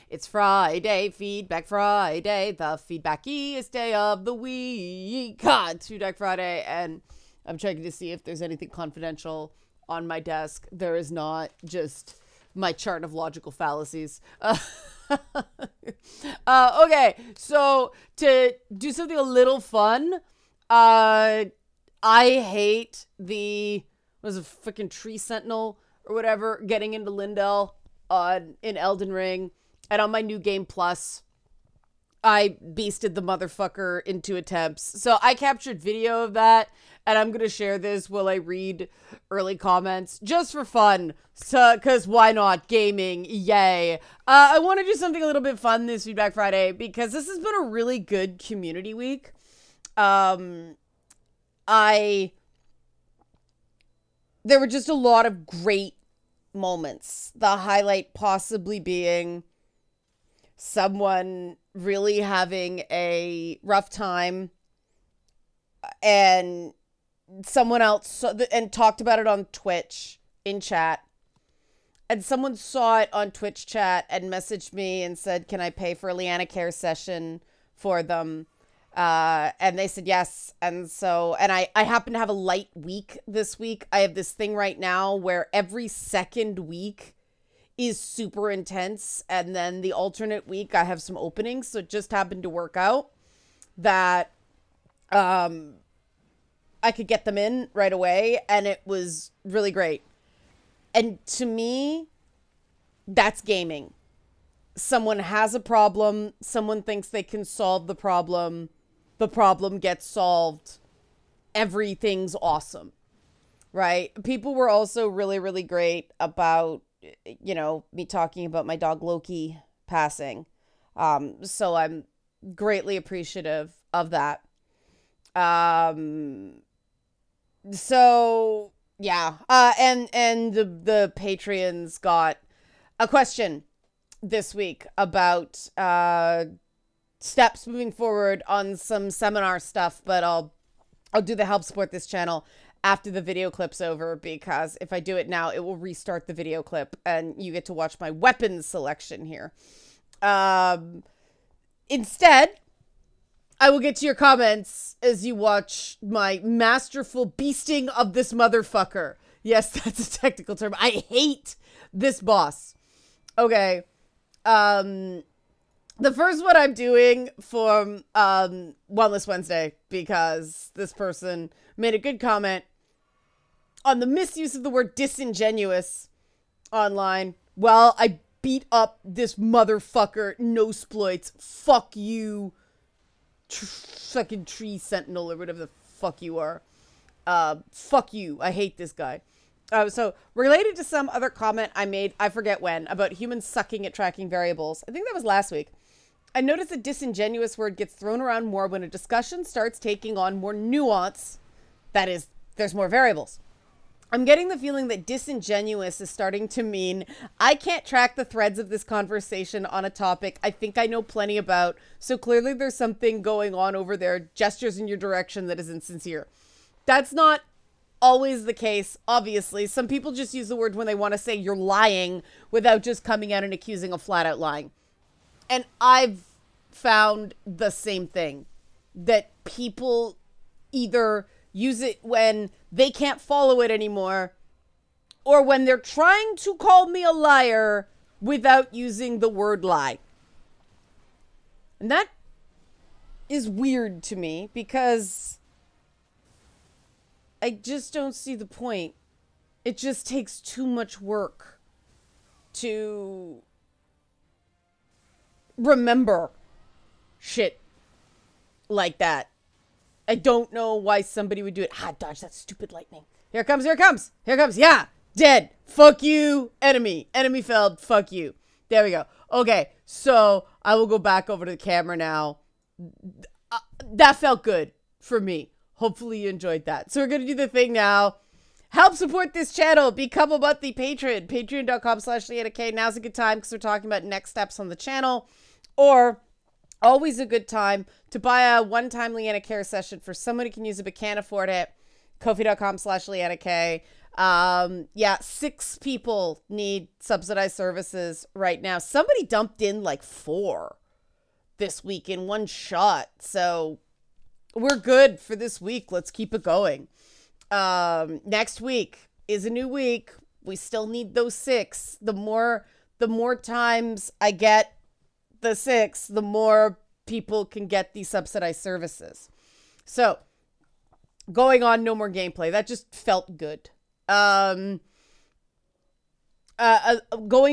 It's Friday, Feedback Friday, the feedbackiest day of the week. God, it's Feedback Friday, and I'm checking to see if there's anything confidential on my desk. There is not, just my chart of logical fallacies. Okay, so to do something a little fun, I hate the, was a freaking tree sentinel or whatever, getting into Lindell in Elden Ring, and on my new game plus, I beasted the motherfucker in 2 attempts. So I captured video of that, and I'm gonna share this while I read early comments, just for fun. So, cause why not? Gaming, yay. I want to do something a little bit fun this Feedback Friday, because this has been a really good community week. There were just a lot of great moments. The highlight possibly being someone really having a rough time, and someone else saw and talked about it on Twitch in chat, and someone saw it on Twitch chat and messaged me and said, can I pay for a Leanna Care session for them? And they said yes. And so, and I happen to have a light week this week. I have this thing right now where every second week is super intense, and then the alternate week I have some openings, so it just happened to work out that I could get them in right away, and it was really great. And to me, that's gaming. Someone has a problem, someone thinks they can solve the problem gets solved, everything's awesome, right? People were also really, really great about, you know, me talking about my dog Loki passing. So I'm greatly appreciative of that. So yeah. And the Patreons got a question this week about, steps moving forward on some seminar stuff, but I'll do the help support this channel after the video clip's over, because if I do it now, it will restart the video clip and you get to watch my weapons selection here. Instead, I will get to your comments as you watch my masterful beasting of this motherfucker. Yes, that's a technical term. I hate this boss. Okay. The first one I'm doing for Wellness Wednesday, because this person made a good comment on the misuse of the word disingenuous online. Well, I beat up this motherfucker, no sploits. Fuck you, fucking tree sentinel or whatever the fuck you are. Fuck you. I hate this guy. So related to some other comment I made, I forget when, about humans sucking at tracking variables. I think that was last week. I noticed the disingenuous word gets thrown around more when a discussion starts taking on more nuance. That is, there's more variables. I'm getting the feeling that disingenuous is starting to mean I can't track the threads of this conversation on a topic I think I know plenty about, so clearly there's something going on over there, gestures in your direction that is insincere. That's not always the case, obviously. Some people just use the word when they want to say you're lying without just coming out and accusing of flat out lying. And I've found the same thing, that people either use it when they can't follow it anymore, or when they're trying to call me a liar without using the word lie. And that is weird to me, because I just don't see the point. It just takes too much work to remember shit like that. I don't know why somebody would do it. Ah, dodge that stupid lightning. Here it comes, here it comes, here it comes. Yeah, dead. Fuck you, enemy. Enemy failed. Fuck you. There we go. Okay, so I will go back over to the camera now. That felt good for me. Hopefully you enjoyed that. So we're going to do the thing now. Help support this channel. Become a monthly patron. Patreon.com/LeannaK. Now's a good time because we're talking about next steps on the channel. Or always a good time to buy a one-time Leanna Care session for someone who can use it but can't afford it. Ko-fi.com/LeannaK. Yeah, 6 people need subsidized services right now. Somebody dumped in like 4 this week in one shot. So we're good for this week. Let's keep it going. Next week is a new week. We still need those 6. The more times I get the 6, the more people can get these subsidized services. So going on, no more gameplay. That just felt good. Going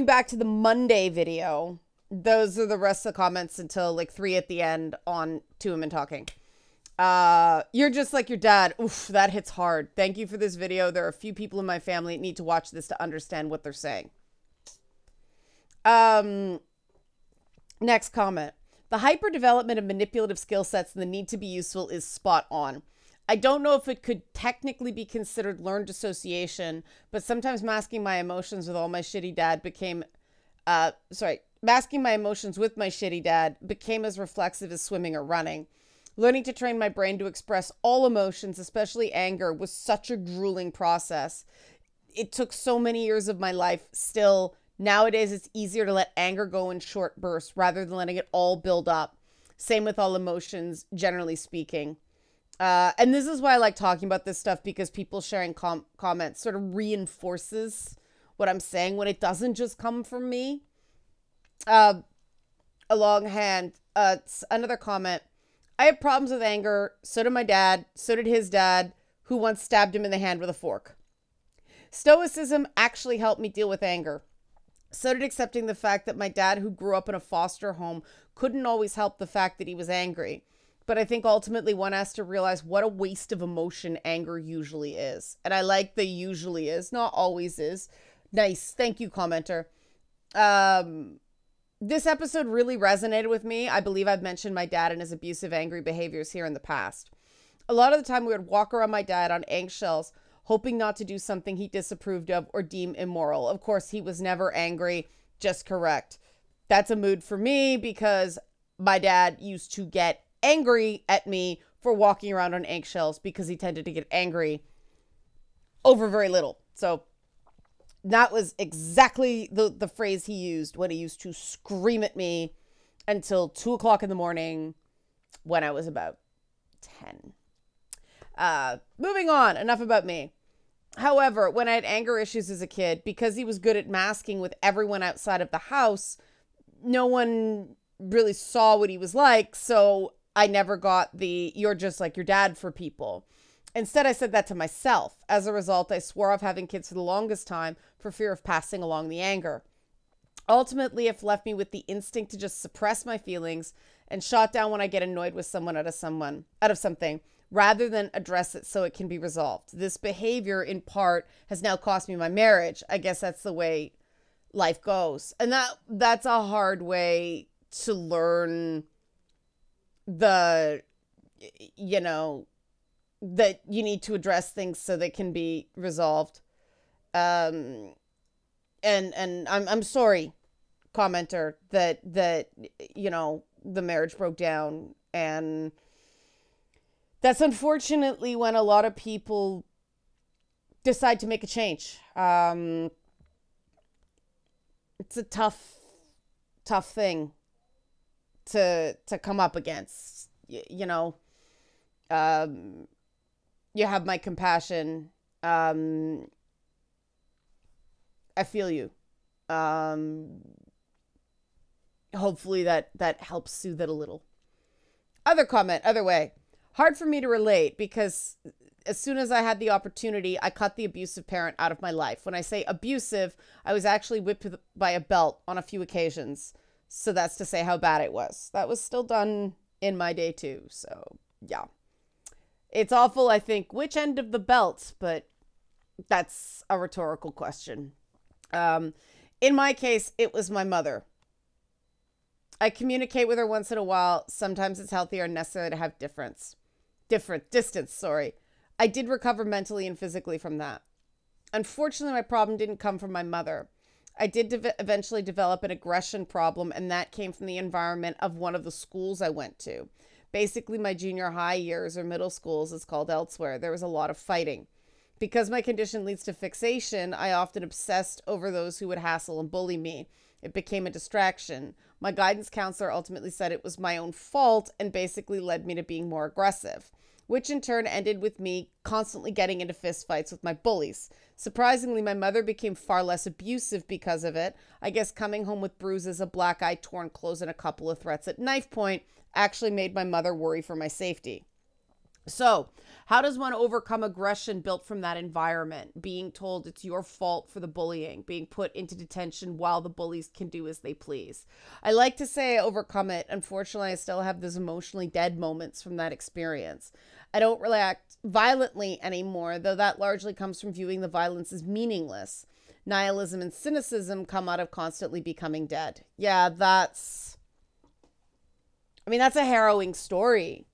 back to the Monday video, those are the rest of the comments until like 3 at the end on 2 women talking. You're just like your dad. Oof, that hits hard. Thank you for this video. There are a few people in my family that need to watch this to understand what they're saying. Next comment. The hyper development of manipulative skill sets and the need to be useful is spot on. I don't know if it could technically be considered learned dissociation, but sometimes masking my emotions with my shitty dad became as reflexive as swimming or running. Learning to train my brain to express all emotions, especially anger, was such a grueling process. It took so many years of my life. Still, nowadays it's easier to let anger go in short bursts rather than letting it all build up. Same with all emotions, generally speaking. And this is why I like talking about this stuff, because people sharing comments sort of reinforces what I'm saying when it doesn't just come from me. A long hand. Another comment. I have problems with anger. So did my dad. So did his dad, who once stabbed him in the hand with a fork. Stoicism actually helped me deal with anger. So did accepting the fact that my dad, who grew up in a foster home, couldn't always help the fact that he was angry. But I think ultimately one has to realize what a waste of emotion anger usually is. And I like the usually is, not always is. Nice. Thank you, commenter. This episode really resonated with me. I believe I've mentioned my dad and his abusive, angry behaviors here in the past. A lot of the time we would walk around my dad on eggshells, hoping not to do something he disapproved of or deem immoral. Of course, he was never angry, just correct. That's a mood for me because my dad used to get angry at me for walking around on eggshells because he tended to get angry over very little. So that was exactly the phrase he used when he used to scream at me until 2 o'clock in the morning when I was about 10. Moving on, enough about me. However, when I had anger issues as a kid, because he was good at masking with everyone outside of the house, no one really saw what he was like, so I never got the "you're just like your dad" for people. Instead, I said that to myself. As a result, I swore off having kids for the longest time for fear of passing along the anger. Ultimately, it left me with the instinct to just suppress my feelings and shut down when I get annoyed with someone out of something, rather than address it so it can be resolved. This behavior, in part, has now cost me my marriage. I guess that's the way life goes. And that's a hard way to learn that you need to address things so they can be resolved. And I'm sorry, commenter, that the marriage broke down, and that's unfortunately when a lot of people decide to make a change. It's a tough thing to come up against. You have my compassion. I feel you. Hopefully that helps soothe it a little. Other comment, other way. Hard for me to relate because as soon as I had the opportunity, I cut the abusive parent out of my life. When I say abusive, I was actually whipped by a belt on a few occasions. So that's to say how bad it was. That was still done in my day too. So yeah, it's awful. I think which end of the belt, but that's a rhetorical question. In my case, it was my mother. I communicate with her once in a while. Sometimes it's healthier and necessary to have distance. I did recover mentally and physically from that. Unfortunately, my problem didn't come from my mother. I did eventually develop an aggression problem, and that came from the environment of one of the schools I went to. Basically, my junior high years, or middle school as it's called elsewhere, there was a lot of fighting. Because my condition leads to fixation, I often obsessed over those who would hassle and bully me. It became a distraction. My guidance counselor ultimately said it was my own fault and basically led me to being more aggressive, which in turn ended with me constantly getting into fistfights with my bullies. Surprisingly, my mother became far less abusive because of it. I guess coming home with bruises, a black eye, torn clothes, and a couple of threats at knife point actually made my mother worry for my safety. So, how does one overcome aggression built from that environment? Being told it's your fault for the bullying, being put into detention while the bullies can do as they please. I like to say I overcome it. Unfortunately, I still have those emotionally dead moments from that experience. I don't react violently anymore, though that largely comes from viewing the violence as meaningless. Nihilism and cynicism come out of constantly becoming dead. Yeah, that's a harrowing story.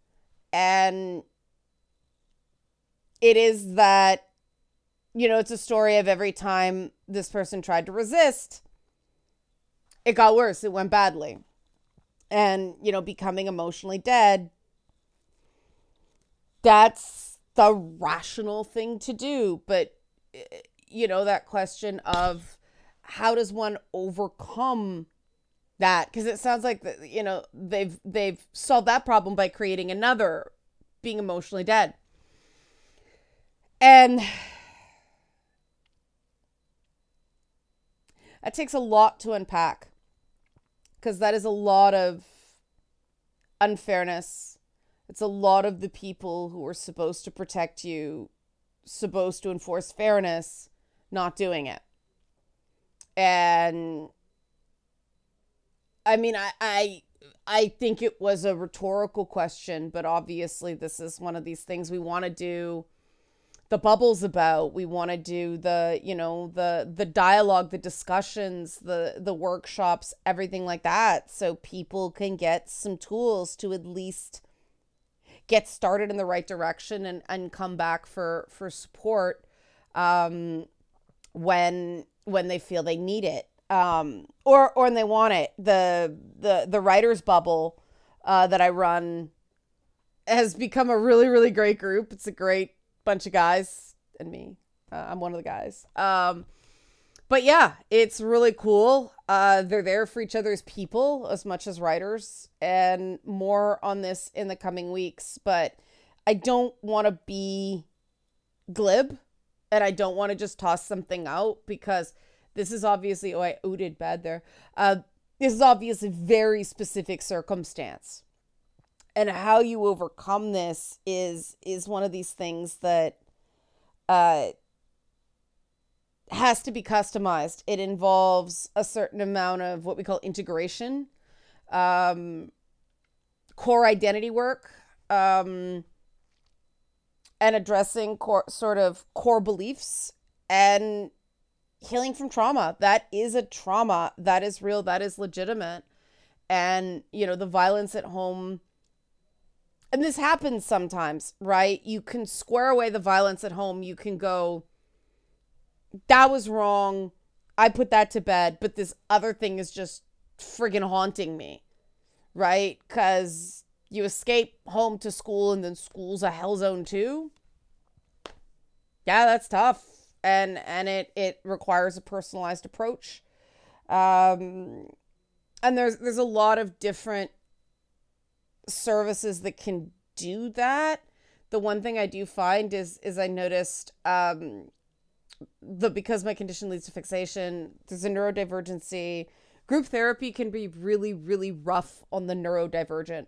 And it is that, it's a story of every time this person tried to resist, it got worse. It went badly. And, becoming emotionally dead, that's the rational thing to do. But, that question of how does one overcome that? Because it sounds like, they've solved that problem by creating another, being emotionally dead. And that takes a lot to unpack, because that is a lot of unfairness. It's a lot of the people who are supposed to protect you, supposed to enforce fairness, not doing it. And I think it was a rhetorical question, but obviously this is one of these things we want to do the bubbles about. We want to do the dialogue, the discussions, the workshops, everything like that, so people can get some tools to at least get started in the right direction and come back for support when they feel they need it, or when they want it. The writer's bubble that I run has become a really, really great group. It's a great bunch of guys and me. I'm one of the guys. But yeah, it's really cool. They're there for each other's people as much as writers, and more on this in the coming weeks. But I don't want to be glib, and I don't want to just toss something out, because this is obviously, I ooted bad there. This is obviously very specific circumstance. And how you overcome this is one of these things that has to be customized. It involves a certain amount of what we call integration, core identity work, and addressing core beliefs, and healing from trauma. That is a trauma. That is real. That is legitimate. And, the violence at home. And this happens sometimes, right? You can square away the violence at home. You can go, that was wrong. I put that to bed. But this other thing is just friggin' haunting me, right? Because you escape home to school, and then school's a hell zone too. Yeah, that's tough. And it requires a personalized approach. And there's a lot of different services that can do that. The one thing I do find is I noticed because my condition leads to fixation, there's a neurodivergency. Group therapy can be really, really rough on the neurodivergent.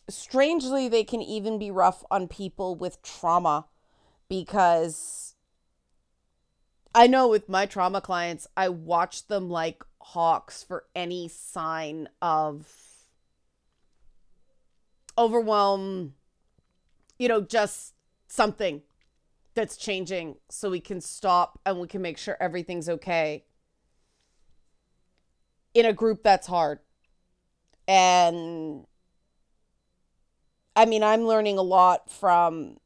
Strangely, they can even be rough on people with trauma, because I know with my trauma clients, I watch them like hawks for any sign of overwhelm, just something that's changing, so we can stop and we can make sure everything's okay. In a group that's hard. And I'm learning a lot from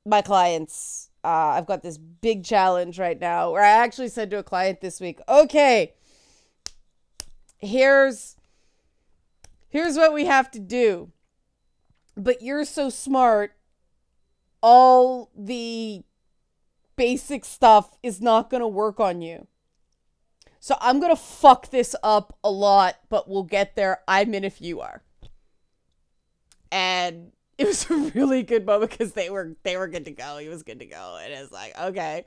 my clients. I've got this big challenge right now where I actually said to a client this week, okay, here's what we have to do. But you're so smart all the basic stuff is not going to work on you. So I'm going to fuck this up a lot, but we'll get there. I'm in if you are. And it was a really good moment because they were good to go. He was good to go. And it's like, okay,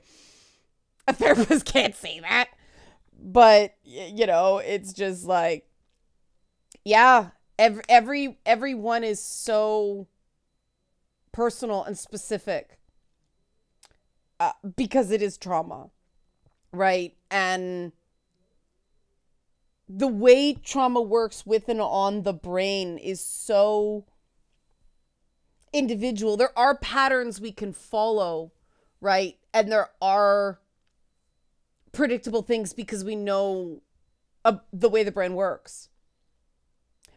a therapist can't say that. But, you know, it's just like, yeah, everyone is so personal and specific because it is trauma, right? And the way trauma works with and on the brain is so individual. There are patterns we can follow, right? And there are predictable things because we know the way the brain works.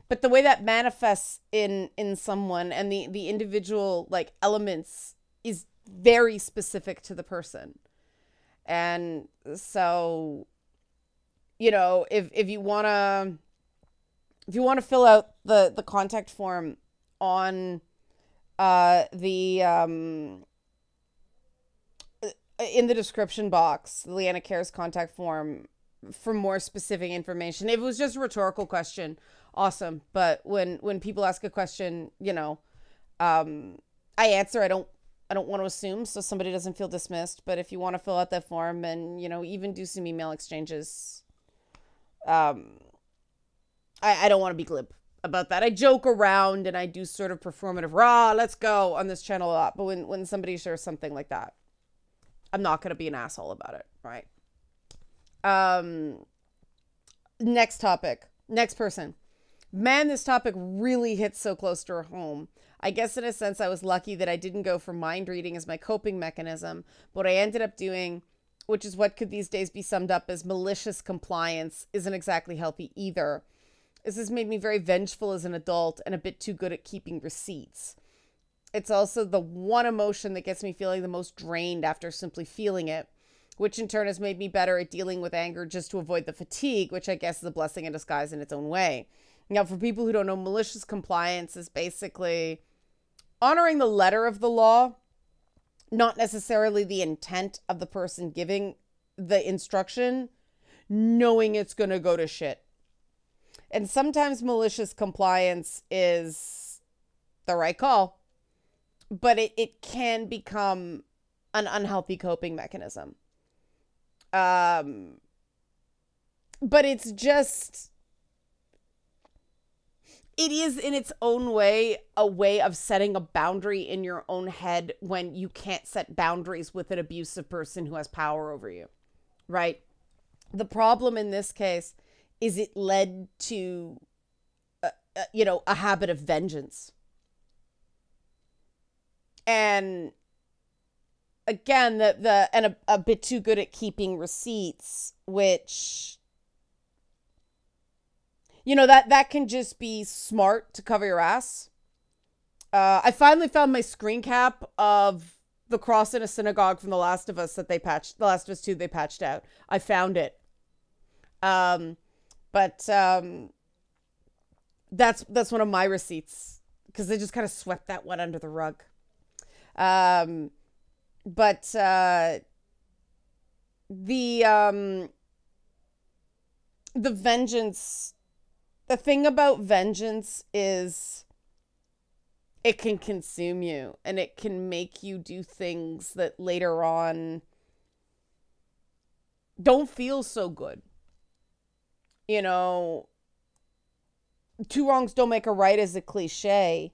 But the way that manifests in someone and the individual like elements is very specific to the person. And so, you know, if you wanna fill out the contact form on in the description box, the Leanna Cares contact form for more specific information. If it was just a rhetorical question, awesome. But when people ask a question, you know, I answer. I don't want to assume, so somebody doesn't feel dismissed. But if you want to fill out that form and, you know, even do some email exchanges, I don't want to be glib about that. I joke around and I do sort of performative let's go on this channel a lot. But when somebody shares something like that, I'm not going to be an asshole about it, right? Next topic. Next person. Man, this topic really hits so close to home. I guess in a sense I was lucky that I didn't go for mind reading as my coping mechanism. But what I ended up doing, which is what could these days be summed up as malicious compliance, isn't exactly healthy either. This has made me very vengeful as an adult and a bit too good at keeping receipts. It's also the one emotion that gets me feeling the most drained after simply feeling it, which in turn has made me better at dealing with anger just to avoid the fatigue, which I guess is a blessing in disguise in its own way. Now, for people who don't know, malicious compliance is basically honoring the letter of the law, not necessarily the intent of the person giving the instruction, knowing it's going to go to shit. And sometimes malicious compliance is the right call, but it can become an unhealthy coping mechanism. But it's just, it is in its own way a way of setting a boundary in your own head when you can't set boundaries with an abusive person who has power over you, right? The problem in this case is it led to, a habit of vengeance. And again, a bit too good at keeping receipts, which, that can just be smart to cover your ass. I finally found my screen cap of the cross in a synagogue from The Last of Us The Last of Us 2 they patched out. I found it. But that's one of my receipts because they just kind of swept that one under the rug. The vengeance, the thing about vengeance is it can consume you and it can make you do things that later on don't feel so good. Two wrongs don't make a right is a cliche.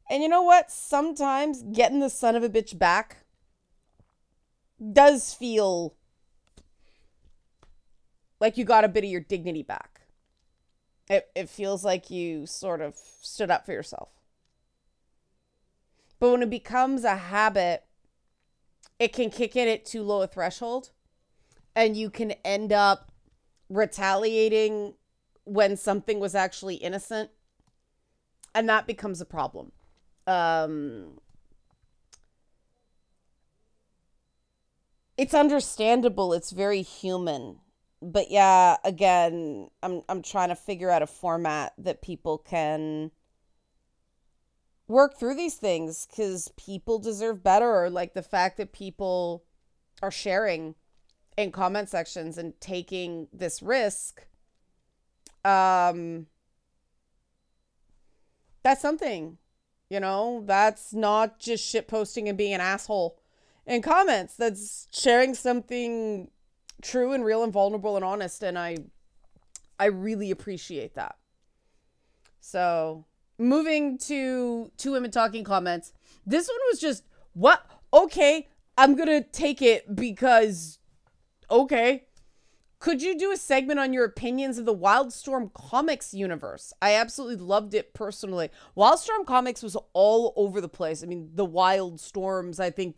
And you know what? Sometimes getting the son of a bitch back does feel like you got a bit of your dignity back. It feels like you sort of stood up for yourself. But when it becomes a habit, it can kick in at too low a threshold. And you can end up retaliating when something was actually innocent. And that becomes a problem. It's understandable. It's very human. But yeah, again, I'm trying to figure out a format that people can work through these things because people deserve better, or like the fact that people are sharing in comment sections and taking this risk. That's something, that's not just shit posting and being an asshole in comments. That's sharing something true and real and vulnerable and honest. And I really appreciate that. So moving to Two Women Talking comments. This one was just, what? Okay, I'm going to take it because, okay. Could you do a segment on your opinions of the Wildstorm comics universe? I absolutely loved it personally. Wildstorm comics was all over the place. I mean, the Wildstorms, I think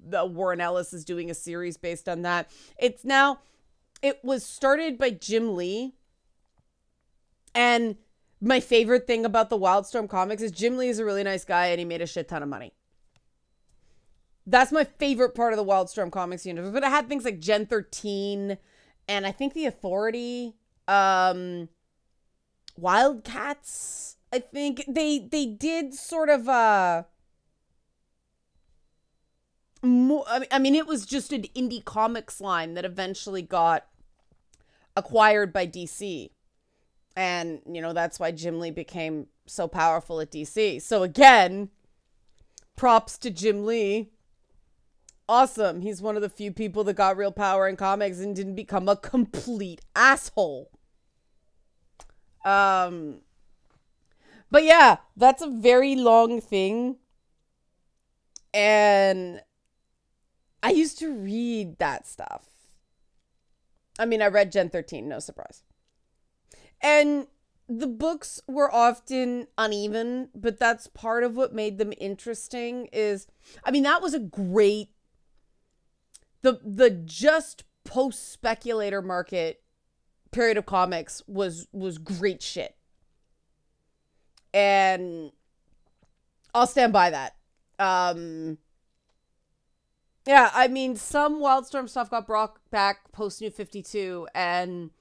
Warren Ellis is doing a series based on that. It was started by Jim Lee. And my favorite thing about the Wildstorm comics is Jim Lee is a really nice guy and he made a shit ton of money. That's my favorite part of the Wildstorm comics universe. But it had things like Gen 13 and I think The Authority, Wildcats. I think they did sort of more, I mean, it was just an indie comics line that eventually got acquired by DC. And, that's why Jim Lee became so powerful at DC. So again, props to Jim Lee. Awesome. He's one of the few people that got real power in comics and didn't become a complete asshole. But yeah, that's a very long thing. And I used to read that stuff. I mean, I read Gen 13, no surprise. And the books were often uneven, but that's part of what made them interesting that was a great, the just post-speculator market period of comics was great shit. And I'll stand by that. Yeah, I mean, some Wildstorm stuff got brought back post New 52, and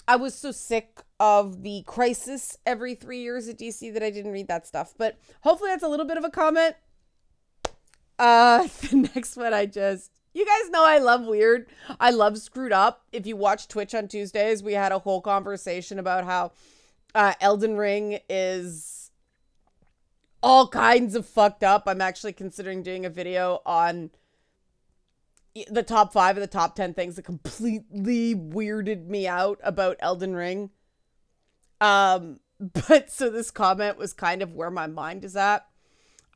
I was so sick of the crisis every 3 years at DC that I didn't read that stuff. But hopefully that's a little bit of a comment. The next one you guys know I love weird. I love screwed up. If you watch Twitch on Tuesdays, we had a whole conversation about how Elden Ring is all kinds of fucked up. I'm actually considering doing a video on the top 5 of the top 10 things that completely weirded me out about Elden Ring. But so this comment was kind of where my mind is at.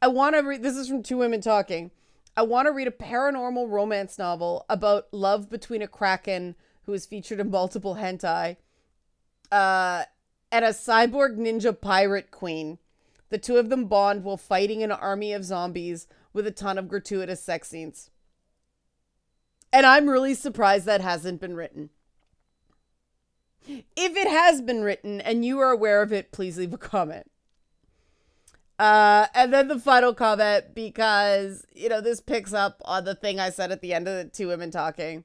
I want to read, this is from Two Women Talking. I want to read a paranormal romance novel about love between a kraken who is featured in multiple hentai, and a cyborg ninja pirate queen. The two of them bond while fighting an army of zombies with a ton of gratuitous sex scenes. And I'm really surprised that hasn't been written. If it has been written and you are aware of it, please leave a comment. And then the final comment, because, this picks up on the thing I said at the end of the Two Women Talking.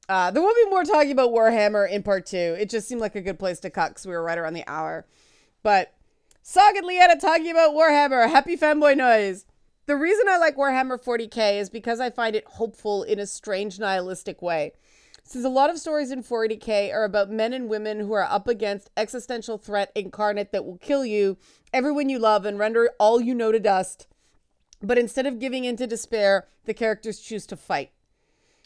There will be more talking about Warhammer in part 2. It just seemed like a good place to cut because we were right around the hour. But Sog and Leanna talking about Warhammer. Happy fanboy noise. The reason I like Warhammer 40k is because I find it hopeful in a strange nihilistic way. Since a lot of stories in 40k are about men and women who are up against existential threat incarnate that will kill you, everyone you love, and render all you know to dust. But instead of giving in to despair, the characters choose to fight.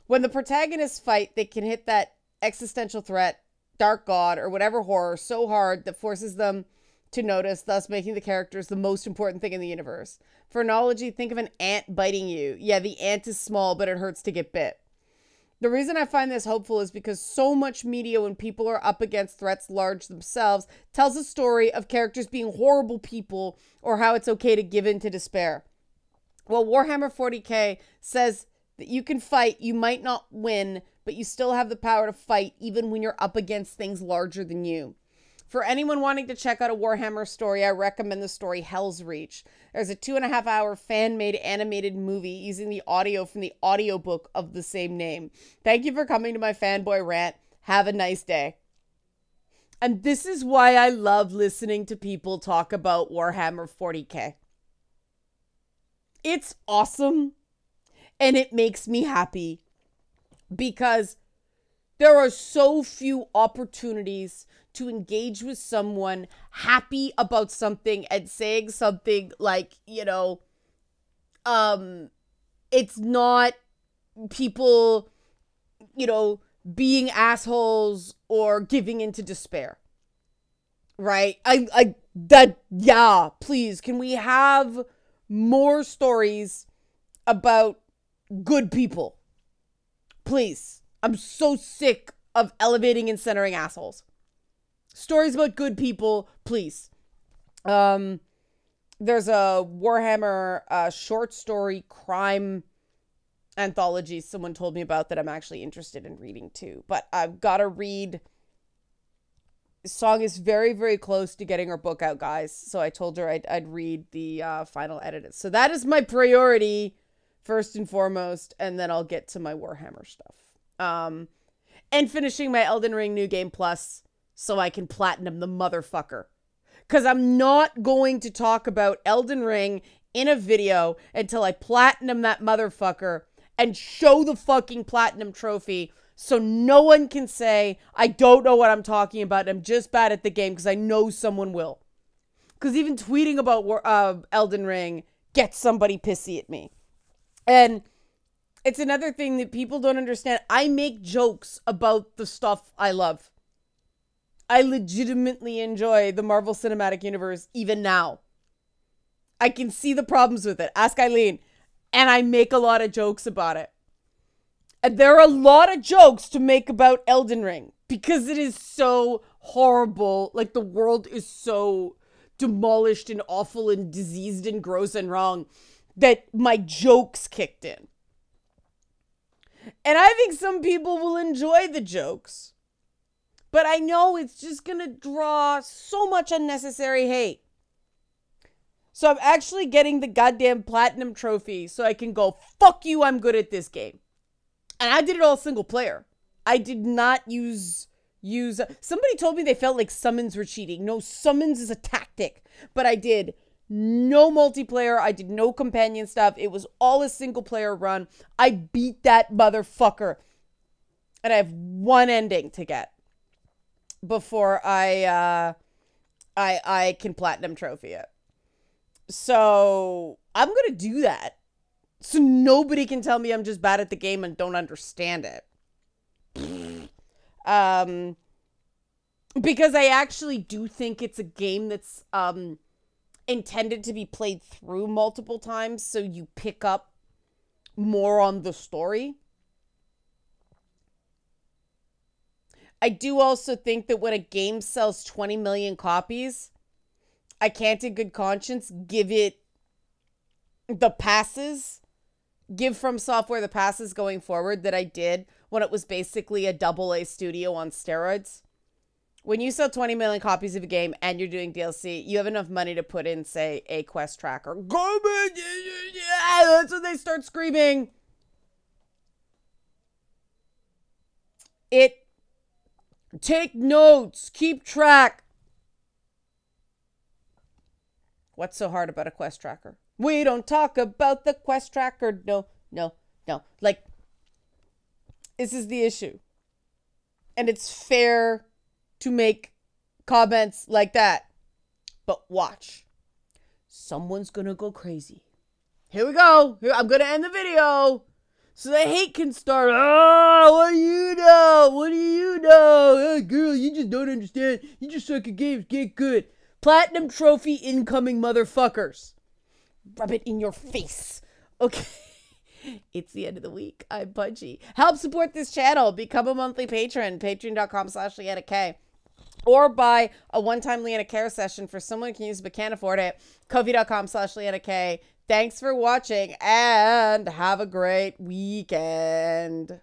When the protagonists fight, they can hit that existential threat, dark god, or whatever horror so hard that forces them to notice, thus making the characters the most important thing in the universe. For analogy, think of an ant biting you. Yeah, the ant is small, but it hurts to get bit. The reason I find this hopeful is because so much media, when people are up against threats large themselves, tells a story of characters being horrible people or how it's okay to give in to despair. Well, Warhammer 40k says that you can fight, you might not win, but you still have the power to fight even when you're up against things larger than you. For anyone wanting to check out a Warhammer story, I recommend the story Hell's Reach. There's a 2.5-hour fan-made animated movie using the audio from the audiobook of the same name. Thank you for coming to my fanboy rant. Have a nice day. And this is why I love listening to people talk about Warhammer 40k. It's awesome. And it makes me happy because there are so few opportunities to engage with someone happy about something and saying something like, you know, it's not people, you know, being assholes or giving into despair. Right? Yeah, please, can we have more stories about good people? Please. I'm so sick of elevating and centering assholes. Stories about good people, please. There's a Warhammer short story crime anthology someone told me about that I'm actually interested in reading too. But I've got to read. Song is very, very close to getting her book out, guys. So I told her I'd read the final edit. So that is my priority, first and foremost. And then I'll get to my Warhammer stuff. And finishing my Elden Ring New Game Plus so I can platinum the motherfucker. Because I'm not going to talk about Elden Ring in a video until I platinum that motherfucker and show the fucking platinum trophy so no one can say, I don't know what I'm talking about. I'm just bad at the game, because I know someone will. Because even tweeting about Elden Ring gets somebody pissy at me. And it's another thing that people don't understand. I make jokes about the stuff I love. I legitimately enjoy the Marvel Cinematic Universe even now. I can see the problems with it. Ask Eileen. And I make a lot of jokes about it. And there are a lot of jokes to make about Elden Ring because it is so horrible. Like, the world is so demolished and awful and diseased and gross and wrong that my jokes kicked in. And I think some people will enjoy the jokes. But I know it's just going to draw so much unnecessary hate. So I'm actually getting the goddamn platinum trophy so I can go, fuck you, I'm good at this game. And I did it all single player. I did not use... Somebody told me they felt like summons were cheating. No, summons is a tactic. But I did no multiplayer. I did no companion stuff. It was all a single player run. I beat that motherfucker. And I have one ending to get before I can platinum trophy it. So I'm going to do that. So nobody can tell me I'm just bad at the game and don't understand it. Because I actually do think it's a game that's intended to be played through multiple times so you pick up more on the story. I do also think that when a game sells 20 million copies, I can't in good conscience give it the passes. Give From Software the passes going forward that I did when it was basically a AA studio on steroids. When you sell 20 million copies of a game and you're doing DLC, you have enough money to put in, say, a quest tracker. Garbage! Yeah, that's when they start screaming. Take notes. Keep track. What's so hard about a quest tracker? We don't talk about the quest tracker. No. Like, this is the issue. And it's fair to make comments like that. But watch. Someone's gonna go crazy. Here we go. I'm gonna end the video. So the hate can start. Oh, what do you know? What do you know? Oh, girl, you just don't understand. You just suck at games. Get good. Platinum trophy incoming, motherfuckers. Rub it in your face. Okay. It's the end of the week. I'm Punchy. Help support this channel. Become a monthly patron. Patreon.com/LeannaK. Or buy a one-time Leanna Care session for someone who can use but can't afford it. Ko-fi.com/LeannaK. Thanks for watching and have a great weekend.